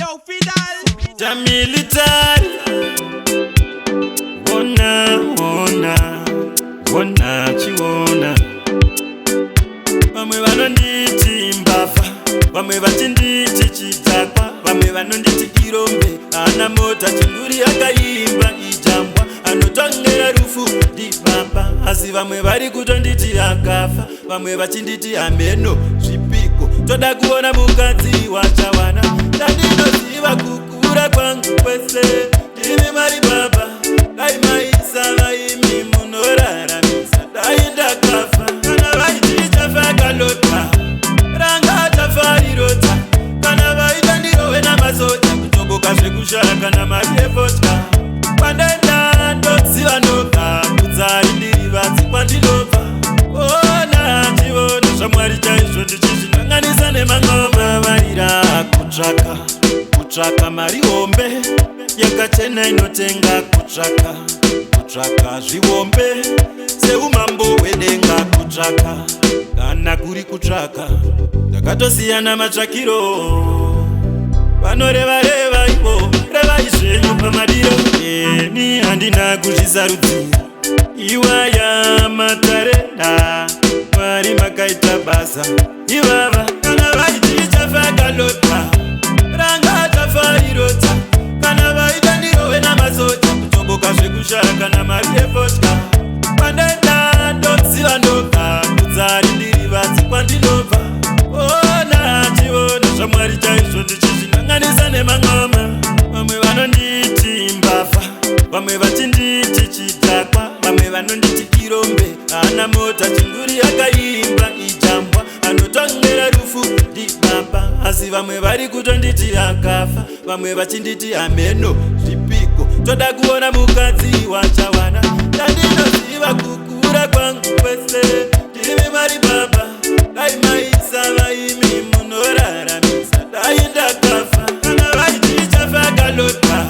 Yo, Fidel. Jamilitari. Wona chiwona. Vamwe vanonditi mbavha, vamwe vachinditi chidhakwa, vamwe vanonditi irombe, ana mota chinguri akaimba ijambwa, anotongera rufu ndibaba, asi vamwe vari kutonditi akafa, vamwe vachinditi ameno zvipiko, toda kuona mukadzi wachawana, ndandinoziva kukura kwangu kwese, ndimi mari baba, dai maisa vaimi munoraramisa, dai ndakafa, kana vaiti chafa kalota, ranga chafarirota, kana vaita ndirowe namasoja, kutoboka zvekushara kana mariepotka, pandaenda ndoziva ndoga, kudzari ndiri vadzi kwandinobva, ona chivono zvamwari chaizvo ndichizvinanganisa nemangoma varira kutsvaka mari hombe yakachena inotenga kutsvaka zvihombe seumambo hwedenga kutsvaka kana kuri kutsvaka takatosiyana matsvakiro vanoreva ivo revai zvenyu pamadiro eni handina kuzvisarudzira iwaya matarenda mwari makaita basa ivava kana vaiti chafakalota ranga tafarirota kana vaita ndirowe namasoja kutoboka zvekushara kana mari yepotka pandaenda ndoziva ndoga kudzari ndiri vadzi kwandinobva ona chivono zvamwari chaizvo ndichizvinanganisa nemangoma vamwe vanonditi mbavha vamwe vachinditi chidhakwa vamwe vanonditi irombe ana mota chinguri akaimba ijambwa anotongera rufu ndibaba asi vamwe vari kutonditi akafa vamwe vachinditi ameno zvipiko toda kuona mukadzi wachawana ndandinoziva kukura kwangu kwese ndimi mari baba dai maisa vaimi munoraramisa dai ndakafa kana vaiti chafa kalota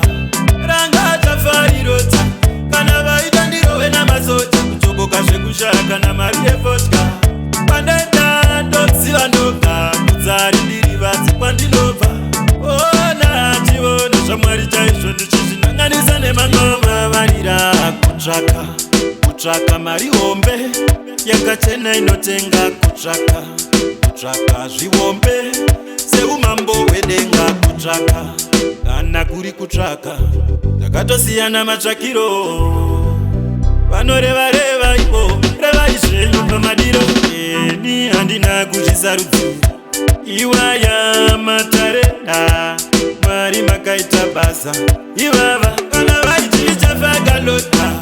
ranga tafarirota kana vaita ndirowe namasoja kutoboka zvekushara kana mari yepotka pandaenda ndoziva ndoga kudzari ndiri vadzi kwandinobva ona chivono zvamwari chaizvo ndichizvinanganisa nemangoma varira kutsvaka mari hombe yakachena inotenga kutsvaka zvihombe seumambo hwedenga kutsvaka kana kuri kutsvaka takatosiyana matsvakiro vanoreva ivo revai zvenyu pamadiro eni handina kuzvisarudzira iwaya matarenda mwari makaita basa ivava kana vaiti chafakalota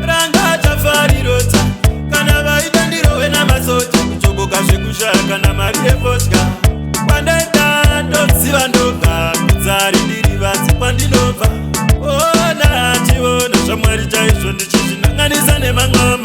ranga tafarirota kana vaita ndirowe namasoja kutoboka zvekushara kana mari yepotka pandaenda ndoziva ndoga kudzari ndiri vadzi kwandinobva ona chivono zvamwari chaizvo ndichizvinanganisa nemangoma